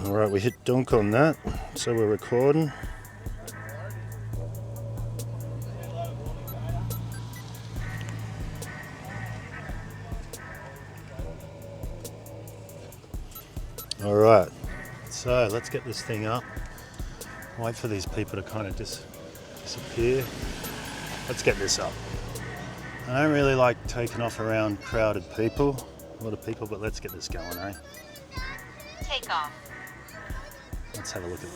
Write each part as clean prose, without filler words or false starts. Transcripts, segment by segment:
Alright, we hit dunk on that, so we're recording. Alright, so let's get this thing up. Wait for these people to kind of disappear. Let's get this up. I don't really like taking off around crowded people, a lot of people, but let's get this going, eh? Take off. Let's have a look at it.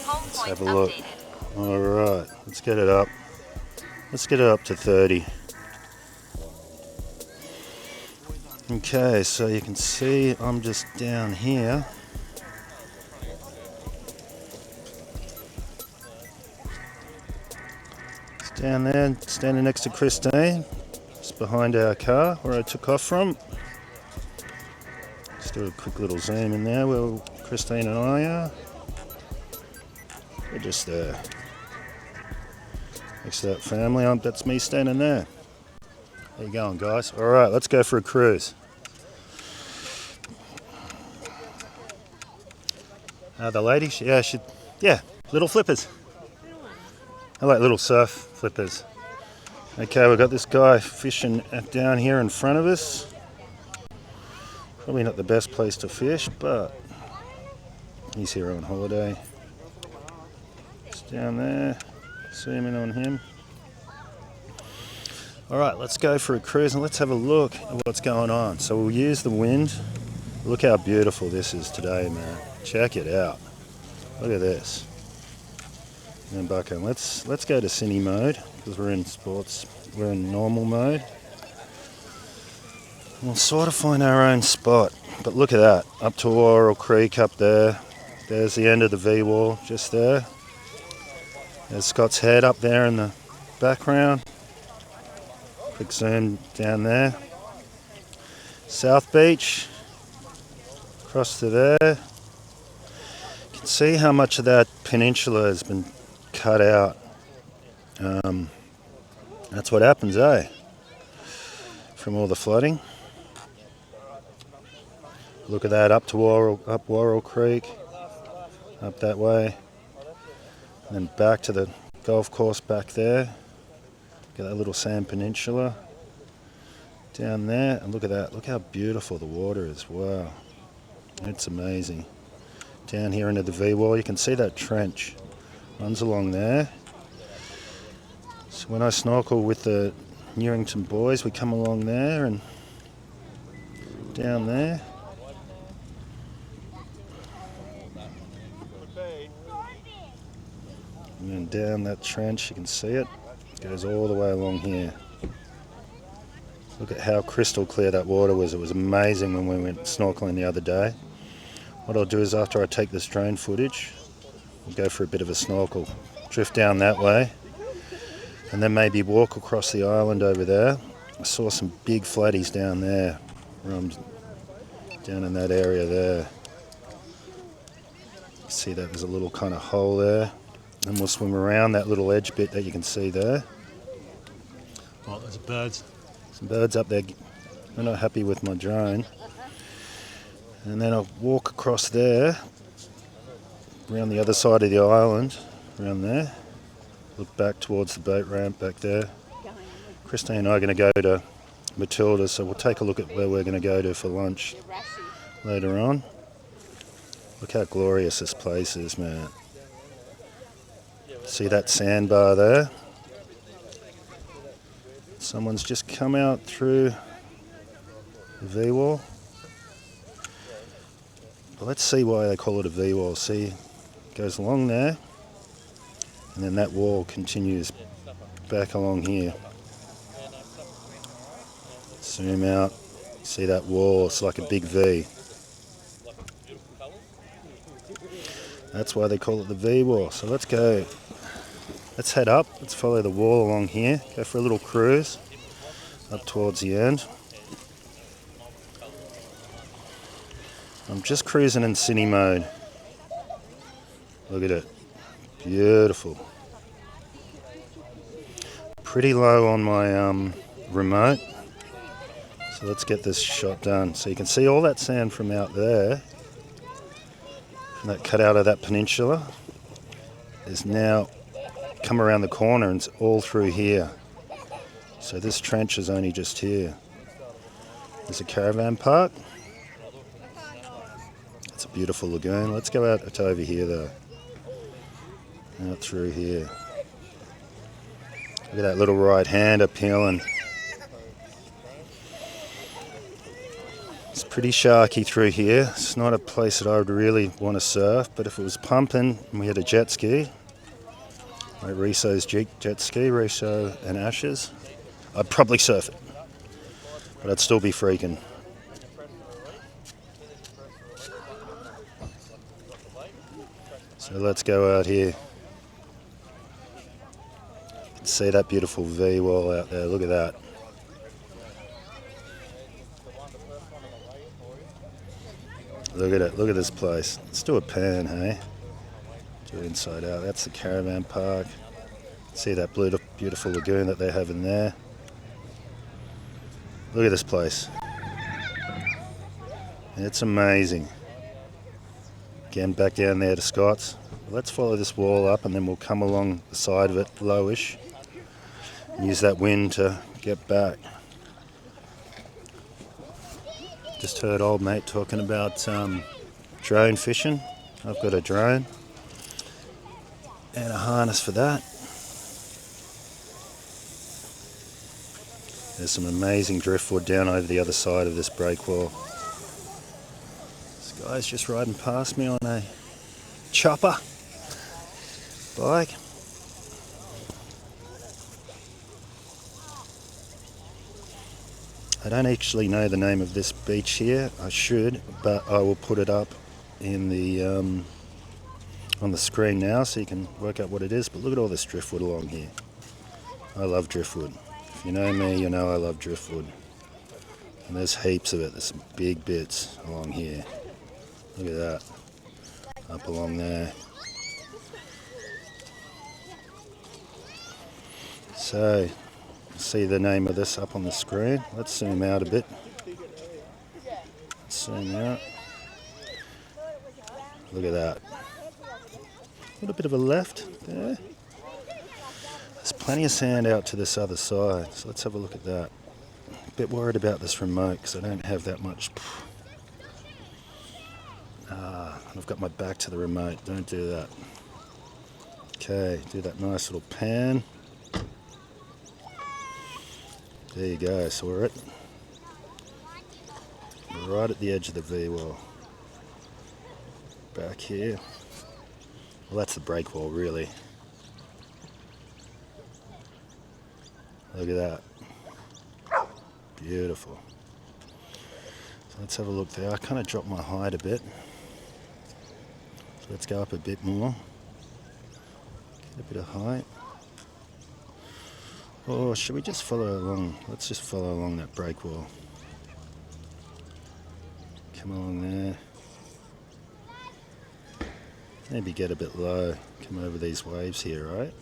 Let's have a look. Alright, let's get it up. Let's get it up to 30. Okay, so you can see I'm just down here. It's down there, standing next to Christine. It's behind our car where I took off from. Let's do a quick little zoom in there where Christine and I are. We're just there. Next to that family, that's me standing there. How you going, guys? Alright, let's go for a cruise. The lady, yeah, little flippers. I like little surf flippers. Okay, we've got this guy fishing down here in front of us. Probably not the best place to fish, but he's here on holiday. Just down there, zooming on him. Alright, let's go for a cruise and let's have a look at what's going on. So we'll use the wind. Look how beautiful this is today, man. Check it out. Look at this. And Bucko, let's go to cine mode because we're in sports. We're in normal mode. We'll sort of find our own spot. But look at that. Up to Laurel Creek up there. There's the end of the V-wall just there. There's Scott's head up there in the background. Quick zoom down there. South Beach. Across to there. You can see how much of that peninsula has been cut out. That's what happens, eh? From all the flooding. Look at that, up Laurel Creek, up that way, and then back to the golf course back there. Get that little sand peninsula down there, and look at that. Look how beautiful the water is. Wow, it's amazing. Down here into the V-wall, you can see that trench runs along there. So when I snorkel with the Newington boys, we come along there and down there. And then down that trench, you can see it. It goes all the way along here. Look at how crystal clear that water was. It was amazing when we went snorkeling the other day. What I'll do is after I take this drone footage, we'll go for a bit of a snorkel. Drift down that way. And then maybe walk across the island over there. I saw some big flatties down there. Down in that area there. See that there's a little kind of hole there. And we'll swim around that little edge bit that you can see there. Oh, there's birds. Some birds up there. They're not happy with my drone. And then I'll walk across there, around the other side of the island, around there. Look back towards the boat ramp back there. Christine and I are going to go to Matilda, so we'll take a look at where we're going to go to for lunch later on. Look how glorious this place is, man. See that sandbar there? Someone's just come out through the V-wall. But let's see why they call it a V-wall. See, it goes along there, and then that wall continues back along here. Zoom out, see that wall, it's like a big V. That's why they call it the V-wall. So let's go, let's head up, let's follow the wall along here, go for a little cruise up towards the end. I'm just cruising in cine mode. Look at it, beautiful. Pretty low on my remote. So let's get this shot done. So you can see all that sand from out there that cut out of that peninsula is now come around the corner and it's all through here. So this trench is only just here. There's a caravan park. It's a beautiful lagoon. Let's go out to over here though. Out through here. Look at that little right-hander peeling. It's pretty sharky through here. It's not a place that I would really want to surf, but if it was pumping and we had a jet ski, like Riso's jet ski, Riso and Ashes, I'd probably surf it, but I'd still be freaking. So let's go out here. You can see that beautiful V wall out there. Look at that. Look at it. Look at this place. Let's do a pan, hey? Do it inside out. That's the caravan park. See that beautiful lagoon that they have in there. Look at this place. It's amazing. Again, back down there to Scott's. Let's follow this wall up and then we'll come along the side of it, lowish, and use that wind to get back. Just heard old mate talking about drone fishing. I've got a drone and a harness for that. There's some amazing driftwood down over the other side of this break wall. This guy's just riding past me on a chopper bike. I don't actually know the name of this beach here. I should, but I will put it up in the on the screen now so you can work out what it is. But look at all this driftwood along here. I love driftwood. If you know me, you know I love driftwood. And there's heaps of it. There's some big bits along here. Look at that. Up along there. So, see the name of this up on the screen. Let's zoom out a bit. Let's zoom out. Look at that. A little bit of a left there. There's plenty of sand out to this other side, so let's have a look at that. A bit worried about this remote because I don't have that much. I've got my back to the remote. Don't do that. Okay, do that nice little pan. There you go. So we're right at the edge of the V wall. Back here. Well, that's the break wall, really. Look at that. Beautiful. So let's have a look there. I kind of dropped my height a bit. So let's go up a bit more. Get a bit of height. Or should we just follow along? Let's just follow along that break wall. Come along there. Maybe get a bit low. Come over these waves here, right?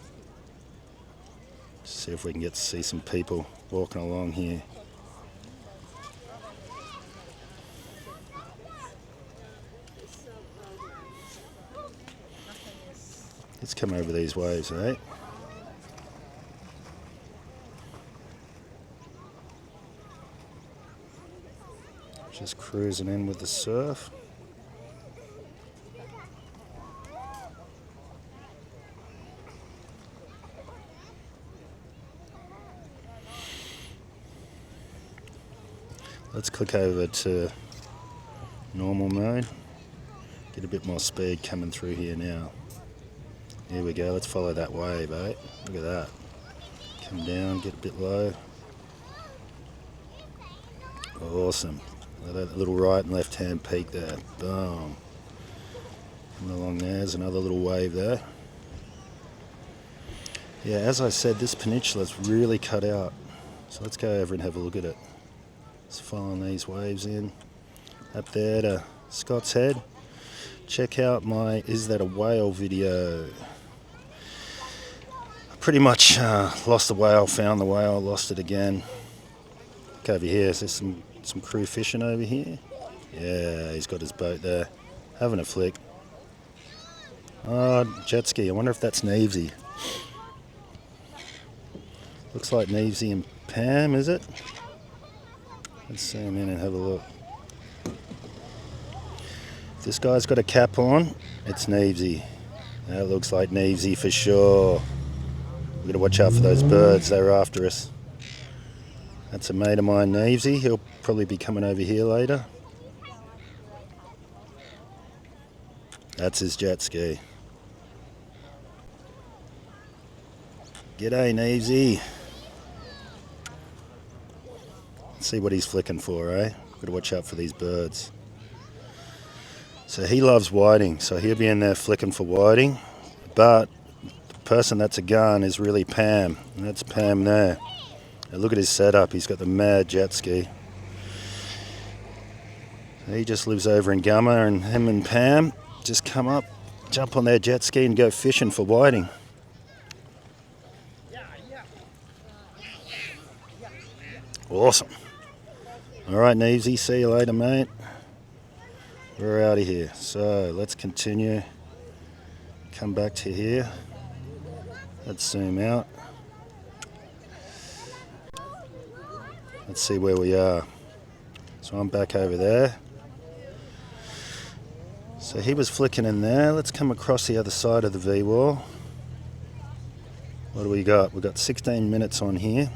See if we can get to see some people walking along here. Let's come over these waves, eh? Just cruising in with the surf. Let's click over to normal mode. Get a bit more speed coming through here now. Here we go, let's follow that wave, eh? Look at that. Come down, get a bit low. Awesome. That little right and left hand peak there. Boom. Coming along there's another little wave there. Yeah, as I said, this peninsula's really cut out. So let's go over and have a look at it. Just following these waves in. Up there to Scott's Head. Check out my Is That a Whale video. I pretty much lost the whale, found the whale, lost it again. Look over here, there's some crew fishing over here. Yeah, he's got his boat there, having a flick. Oh, jet ski. I wonder if that's Nevesy. Looks like Nevesy and Pam, is it? Let's zoom in and have a look. If this guy's got a cap on, it's Nevesy. That looks like Nevesy for sure. We've got to watch out for those birds. They're after us. That's a mate of mine, Nevesy. He'll probably be coming over here later. That's his jet ski. G'day, Nevesy. Let's see what he's flicking for, eh? Got to watch out for these birds. So he loves whiting, so he'll be in there flicking for whiting. But the person that's a gun is really Pam, and that's Pam there. Now look at his setup. He's got the mad jet ski. He just lives over in Gummer, and him and Pam just come up, jump on their jet ski and go fishing for whiting. Awesome. Alright, Nevesy, see you later, mate. We're out of here. So let's continue. Come back to here. Let's zoom out. Let's see where we are. So I'm back over there. So he was flicking in there. Let's come across the other side of the V-wall. What do we got? We've got 16 minutes on here.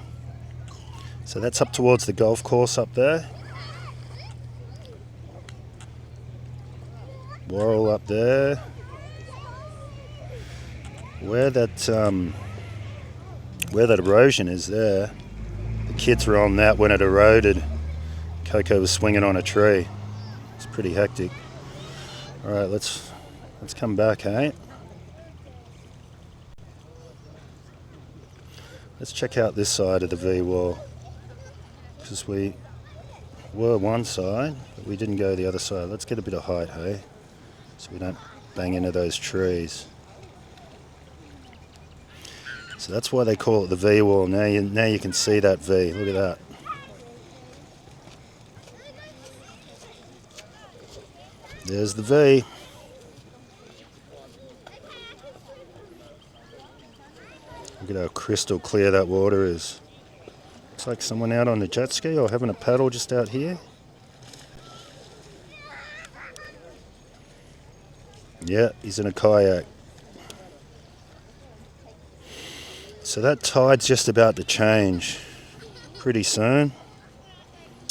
So that's up towards the golf course up there. Worrell up there. Where that erosion is there, the kids were on that when it eroded. Coco was swinging on a tree. It's pretty hectic. All right, let's come back, hey? Let's check out this side of the V-wall, because we were one side, but we didn't go the other side. Let's get a bit of height, hey? So we don't bang into those trees. So that's why they call it the V-wall. Now you can see that V. Look at that. There's the V. Look at how crystal clear that water is. Looks like someone out on the jet ski or having a paddle just out here. Yeah, he's in a kayak. So that tide's just about to change pretty soon.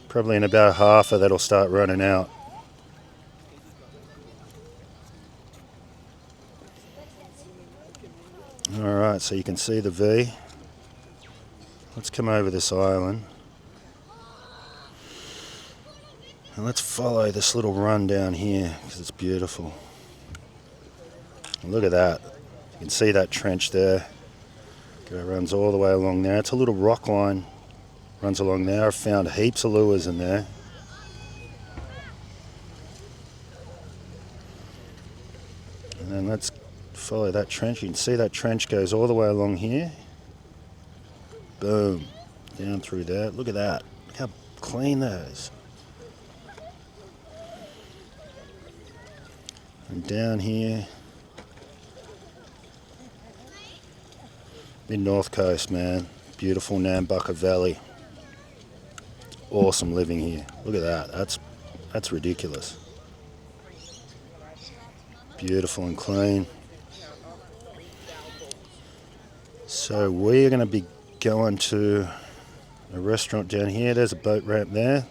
Probably in about half of that'll start running out. Alright, so you can see the V. Let's come over this island. And let's follow this little run down here because it's beautiful. And look at that. You can see that trench there. It runs all the way along there. It's a little rock line. Runs along there. I've found heaps of lures in there. And then let's follow that trench. You can see that trench goes all the way along here. Boom. Down through there. Look at that. Look how clean that is. And down here. Mid North Coast, man. Beautiful Nambucca Valley. Awesome living here. Look at that. That's ridiculous. Beautiful and clean. So we're going to be going to a restaurant down here. There's a boat ramp there.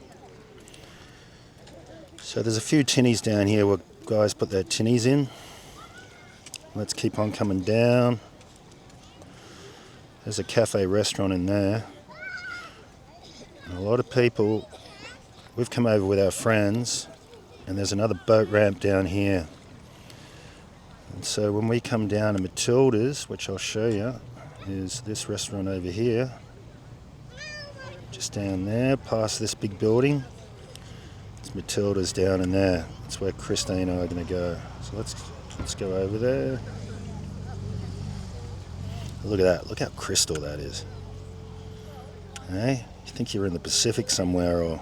So there's a few tinnies down here where guys put their tinnies in. Let's keep on coming down. There's a cafe restaurant in there. And a lot of people, we've come over with our friends, and there's another boat ramp down here. And so when we come down to Matilda's, which I'll show you, is this restaurant over here. Just down there, past this big building. It's Matilda's down in there. That's where Christine and I are going to go. So let's go over there. Look at that. Look how crystal that is. Hey, you think you're in the Pacific somewhere, or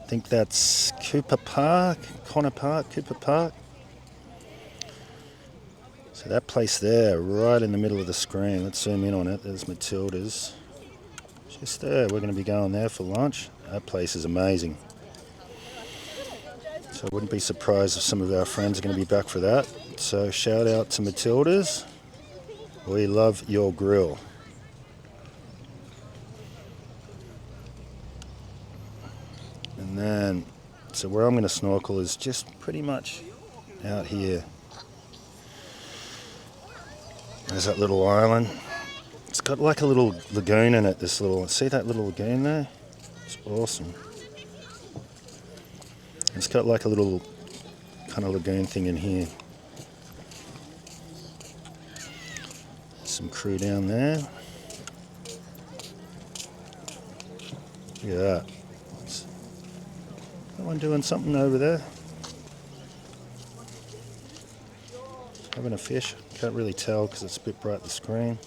I think that's Cooper Park, Connor Park, Cooper Park. So that place there, right in the middle of the screen, let's zoom in on it. There's Matilda's. Just there, we're going to be going there for lunch. That place is amazing. So I wouldn't be surprised if some of our friends are going to be back for that. So shout out to Matilda's. We love your grill. And then, so where I'm going to snorkel is just pretty much out here. There's that little island. It's got like a little lagoon in it, this little, see that little lagoon there? It's awesome. It's got like a little kind of lagoon thing in here. Some crew down there. Look at that. Someone doing something over there. Having a fish. Can't really tell because it's a bit bright the screen.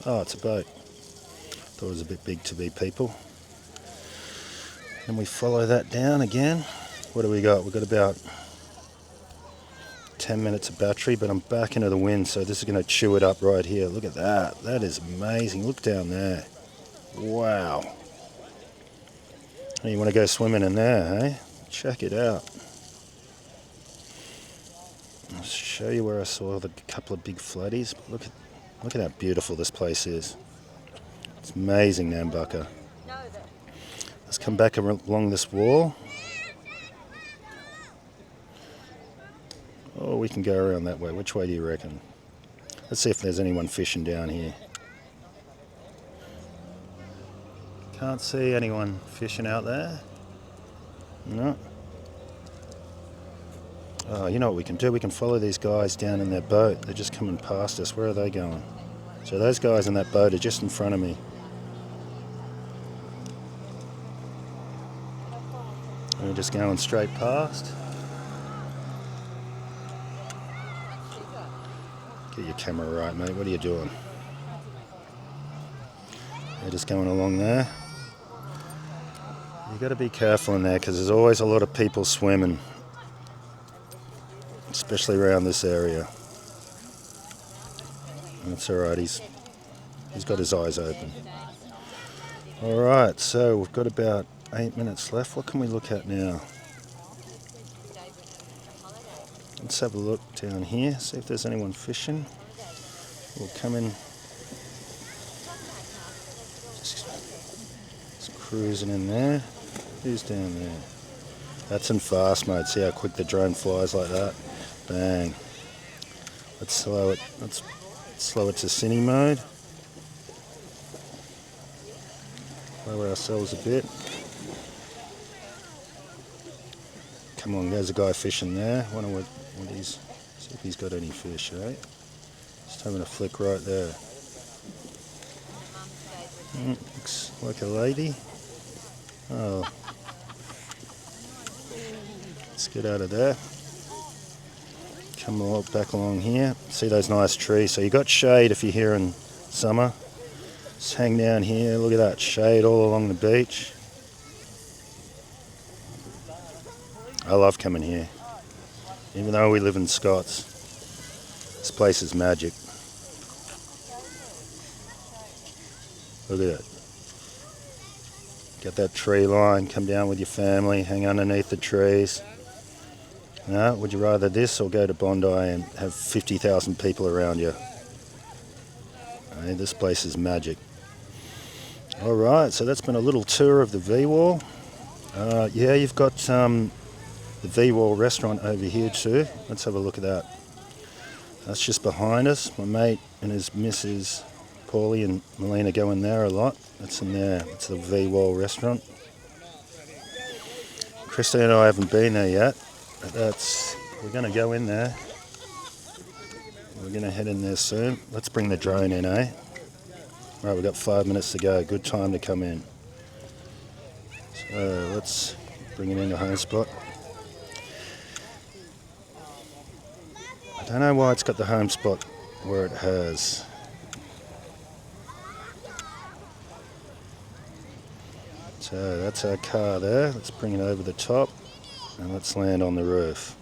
Oh, it's a boat. Thought it was a bit big to be people. And we follow that down again. What do we got? We've got about 10 minutes of battery, but I'm back into the wind, so this is going to chew it up right here. Look at that. That is amazing. Look down there. Wow. You want to go swimming in there, hey? Check it out. I'll show you where I saw the couple of big floaties. Look at how beautiful this place is. It's amazing, Nambucca. Let's come back along this wall. Oh, we can go around that way. Which way do you reckon? Let's see if there's anyone fishing down here. Can't see anyone fishing out there. No. Oh, you know what we can do? We can follow these guys down in their boat. They're just coming past us. Where are they going? So those guys in that boat are just in front of me. And we're just going straight past. Get your camera right, mate. What are you doing? They're just going along there. You've got to be careful in there because there's always a lot of people swimming, especially around this area. That's alright, he's got his eyes open. Alright, so we've got about 8 minutes left. What can we look at now? Let's have a look down here, see if there's anyone fishing. We'll come in. Just cruising in there. Who's down there? That's in fast mode. See how quick the drone flies like that? Bang. Let's slow it. Let's slow it to cine mode. Lower ourselves a bit. Come on, there's a guy fishing there. Wonder what he's. See if he's got any fish, right? Just having a flick right there. Looks like a lady. Oh. Let's get out of there. Come back along here. See those nice trees. So you got shade if you're here in summer. Just hang down here. Look at that shade all along the beach. I love coming here. Even though we live in Scots, this place is magic. Look at it. Get that tree line, come down with your family, hang underneath the trees. No, would you rather this or go to Bondi and have 50,000 people around you? Hey, this place is magic. Alright, so that's been a little tour of the V-Wall. Yeah, you've got the V-Wall restaurant over here too. Let's have a look at that. That's just behind us. My mate and his missus, Paulie and Melina, go in there a lot. That's in there. It's the V-Wall restaurant. Christine and I haven't been there yet. We're going to go in there. We're going to head in there soon. Let's bring the drone in, eh? Right, we've got 5 minutes to go. Good time to come in. So let's bring it into home spot. I don't know why it's got the home spot where it has. So that's our car there. Let's bring it over the top. And let's land on the roof.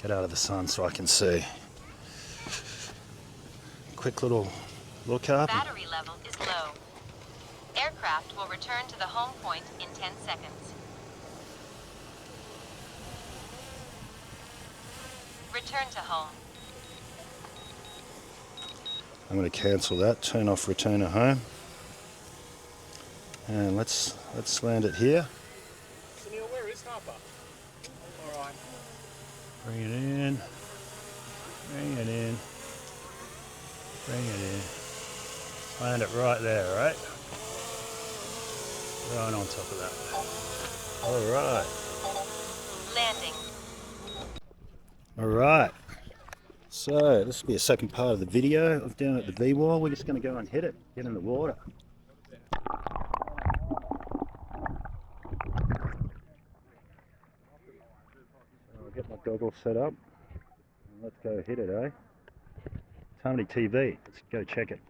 Get out of the sun so I can see. Quick little look up. Battery level is low. Aircraft will return to the home point in 10 seconds. Return to home. I'm going to cancel that, turn off return to home. And let's land it here. So Neil, where is Harper? Alright. Bring it in. Bring it in. Bring it in. Land it right there, right? Right on top of that. Alright. Landing. Alright. So this will be a second part of the video of down at the V-wall. We're just going to go and hit it, get in the water. So I'll get my goggles set up and let's go hit it, eh? Tamati TV, let's go check it.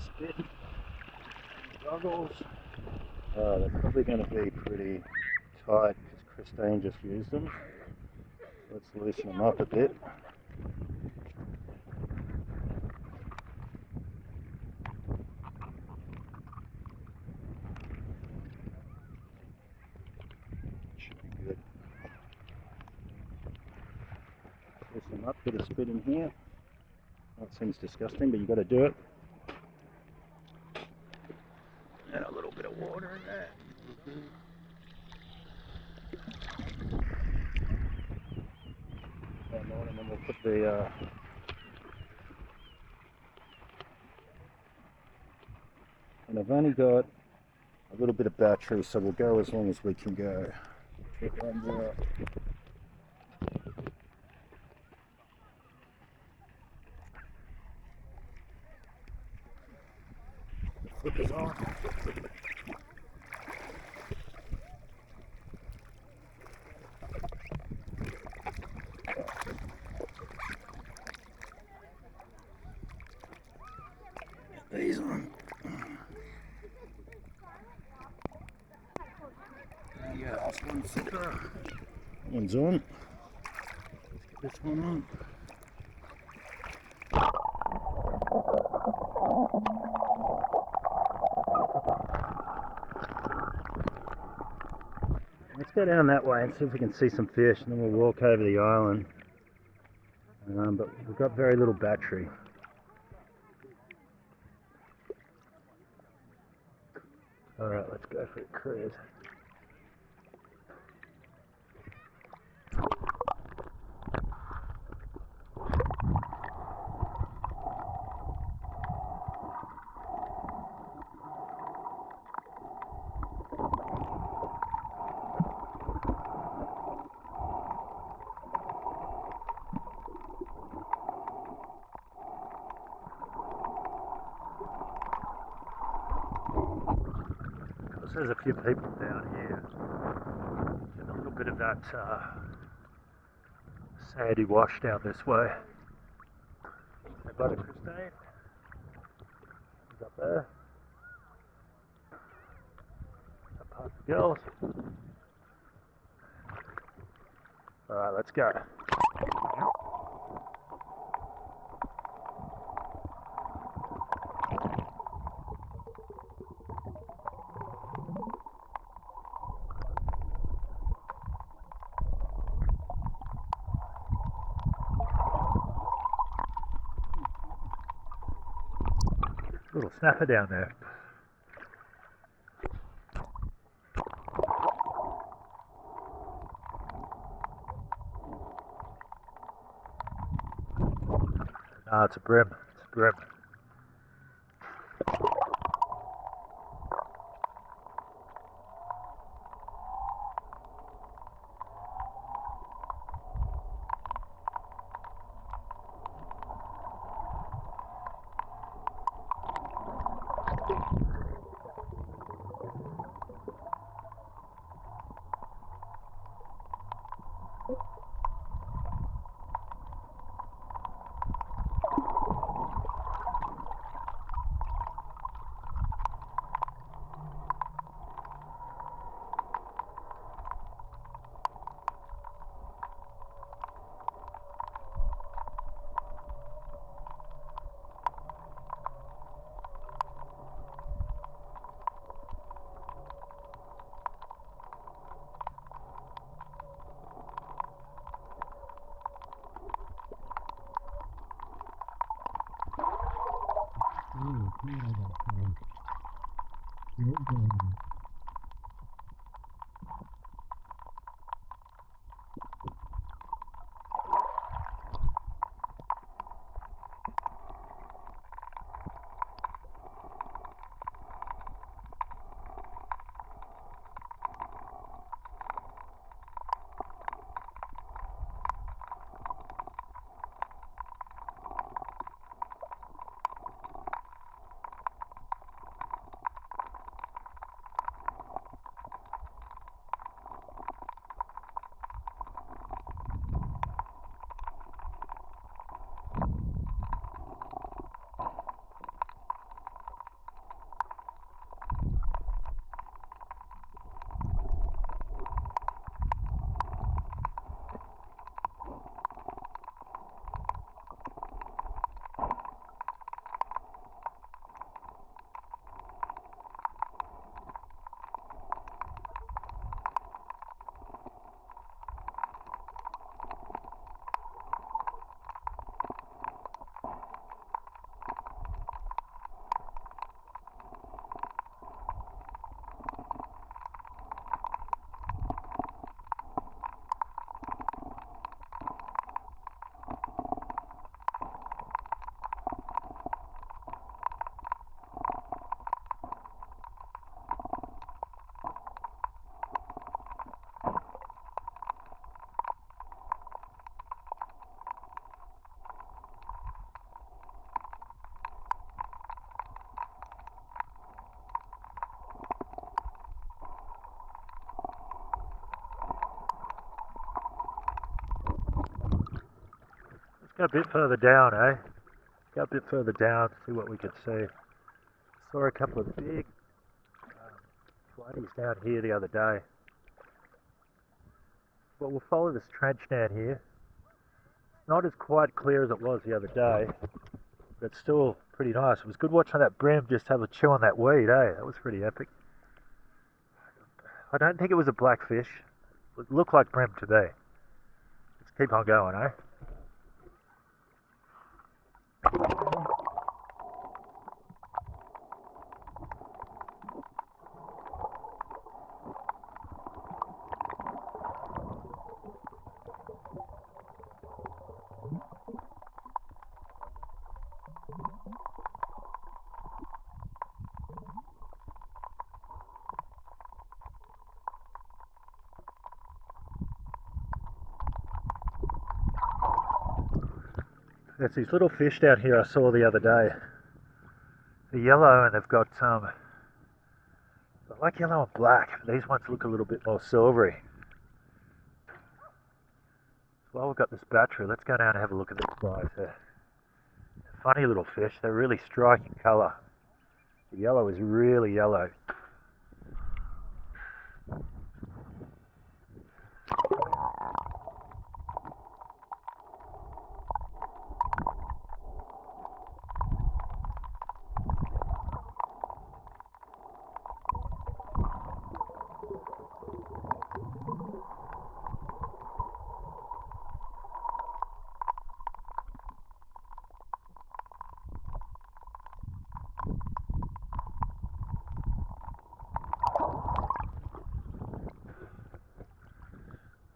Spit. Goggles. They're probably going to be pretty tight because Christine just used them. Let's loosen them up a bit. Should be good. Loosen them up, bit of spit in here. That seems disgusting, but you've got to do it. And a little bit of water in there. And then we'll put the and I've only got a little bit of battery, so we'll go as long as we can go. Check one more. Flip it on. Get these on. Yeah, that's one flipper. One's on. Let's get this one on. Let's go down that way and see if we can see some fish, and then we'll walk over the island. But we've got very little battery. Alright, let's go for a cruise. There's a few people down here. There's a little bit of that sandy wash down this way. Say bye to Christine. He's up there. Up past the girls. Alright, let's go. Little snapper down there. Ah, it's a brim. It's a brim. Go a bit further down, eh? Go a bit further down, see what we can see. Saw a couple of big floaties down here the other day. Well, we'll follow this trench down here. It's not as quite clear as it was the other day, but it's still pretty nice. It was good watching that brim just have a chew on that weed, eh? That was pretty epic. I don't think it was a blackfish. It looked like brim to me. Let's keep on going, eh? There's these little fish down here I saw the other day. They're yellow and they've got I like yellow and black. These ones look a little bit more silvery. While we've got this battery, let's go down and have a look at these guys. They're funny little fish. They're really striking colour. The yellow is really yellow.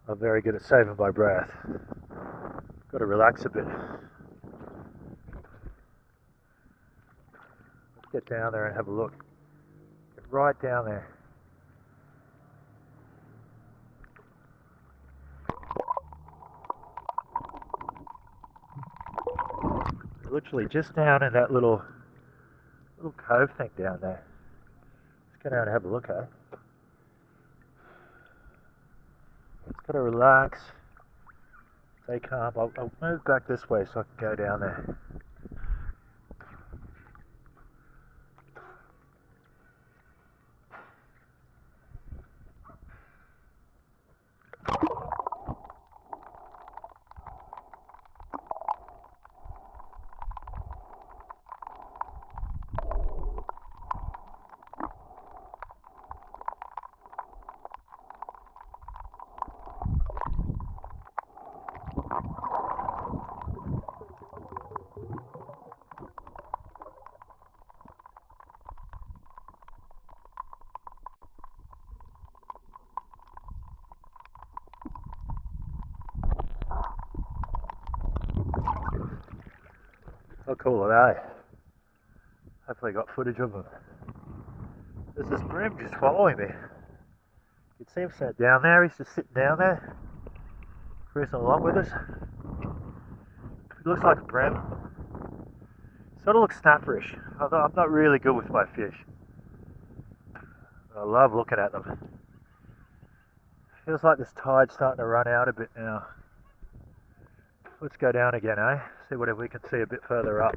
I'm very good at saving my breath. Got to relax a bit. Let's get down there and have a look. Get right down there. Literally just down in that little cove thing down there. Let's go down and have a look, eh? Just gotta relax, Stay calm. I'll move back this way so I can go down there. How cool are they? Hopefully I got footage of them. There's this brim just following me. You can see him sat down there, he's just sitting down there, cruising along with us. He looks like a brim. Sort of looks snapperish. Although I'm not really good with my fish. I love looking at them. Feels like this tide's starting to run out a bit now. Let's go down again, eh? See whatever we can see a bit further up.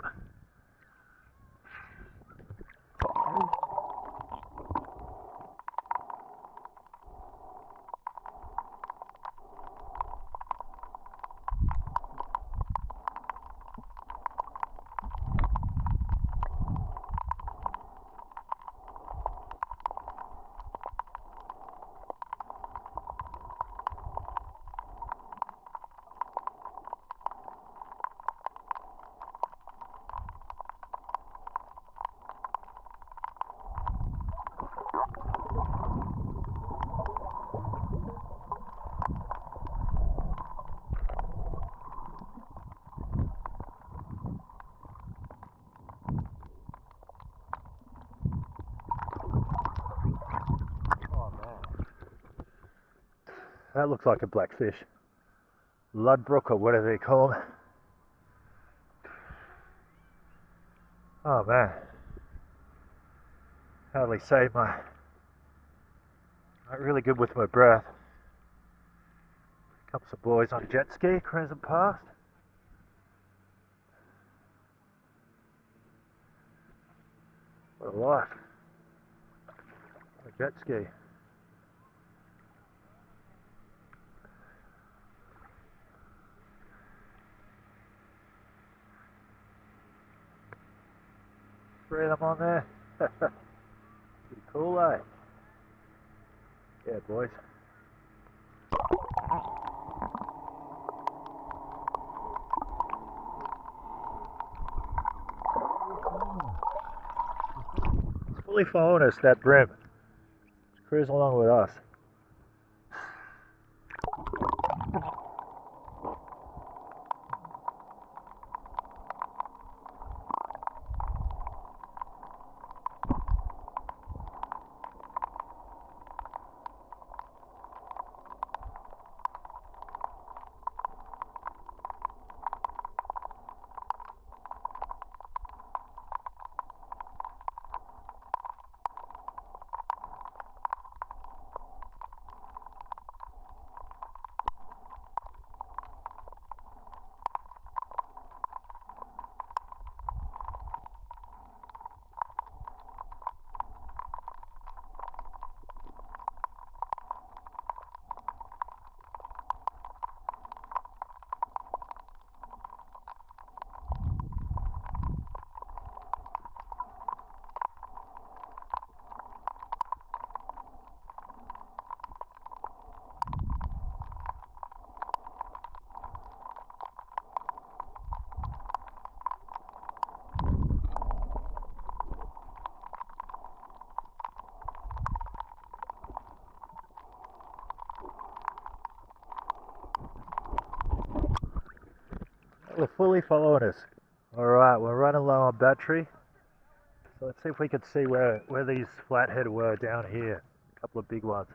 That looks like a blackfish. Ludbrook or whatever they call them. Oh man. Hardly saved my... Not really good with my breath. Comes some boys on a jet ski, cruising past. What a life. A jet ski. Three of them on there. Pretty cool, eh? Yeah, boys. It's fully following us, that brim. It's cruising along with us. They're fully following us. Alright, we're running low on battery. So let's see if we can see where these flathead were down here. A couple of big ones.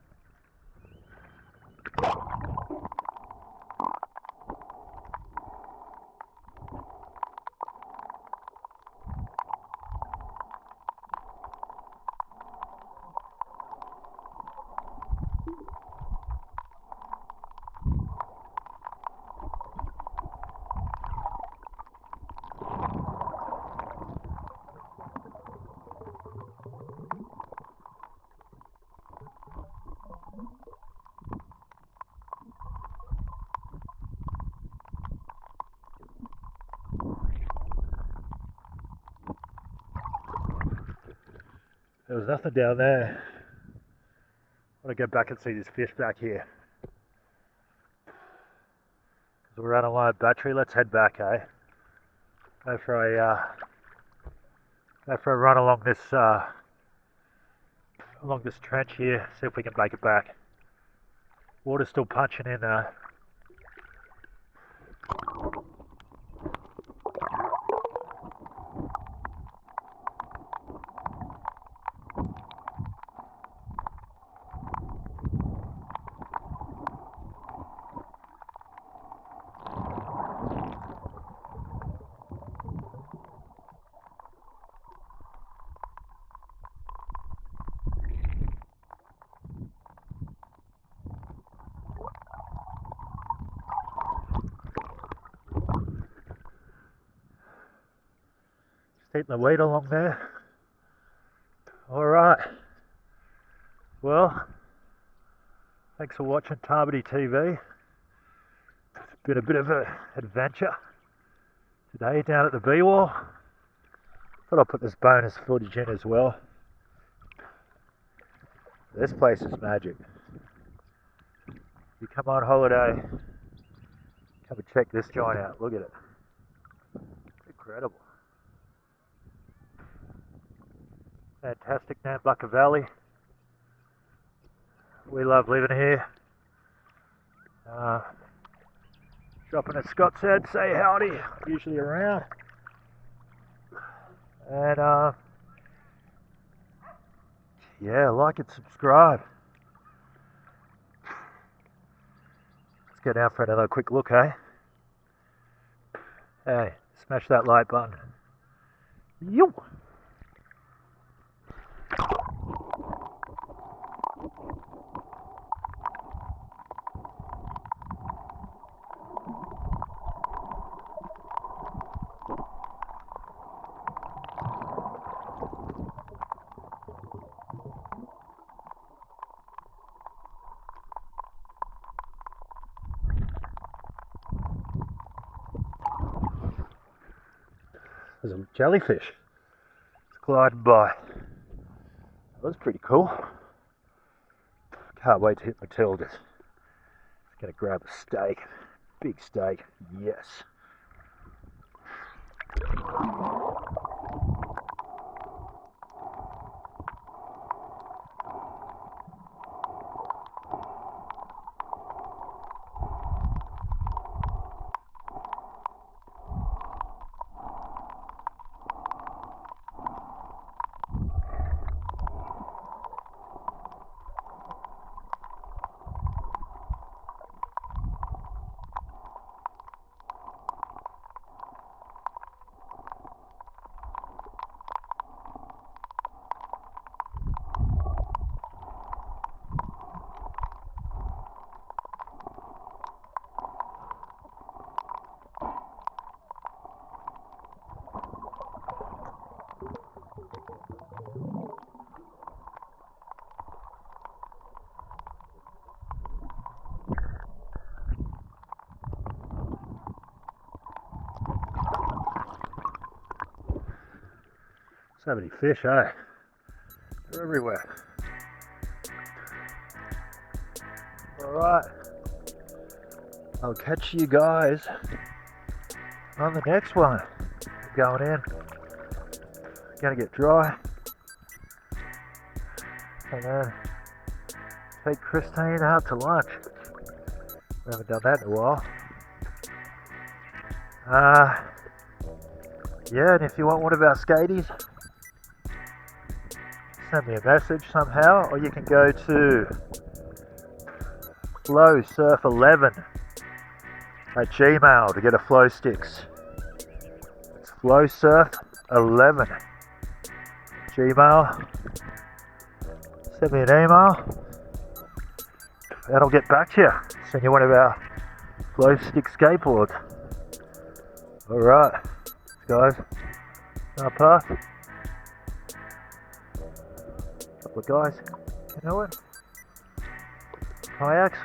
There was nothing down there. I want to go back and see this fish back here. Because we're running low on battery. Let's head back, eh? Go for a run along this trench here. See if we can make it back. Water's still punching in though. Eating the weed along there. Alright. Well, thanks for watching Tamati TV. It's been a bit of an adventure today down at the B-Wall. Thought I'd put this bonus footage in as well. This place is magic. You come on holiday, come and check this joint out. Look at it. It's incredible. Fantastic Nambucca Valley. We love living here. Dropping as Scott said, say howdy, usually around. And yeah, like and subscribe. Let's go down for another quick look, eh? Hey, smash that like button. Yo! There's a jellyfish. It's gliding by. That was pretty cool. Can't wait to hit Matilda's. Just gonna grab a steak. Big steak. Yes. So many fish, eh? They're everywhere. Alright. I'll catch you guys on the next one. I'm going in. Gonna get dry. And then take Christine out to lunch. We haven't done that in a while. Yeah, and if you want one of our skaties, send me a message somehow, or you can go to flowsurf11 at Gmail to get a flow sticks. It's flowsurf11 Gmail. Send me an email and I'll get back to you. Send you one of our flow stick skateboards. Alright, guys, our path. Couple of guys, you know what? Kayaks.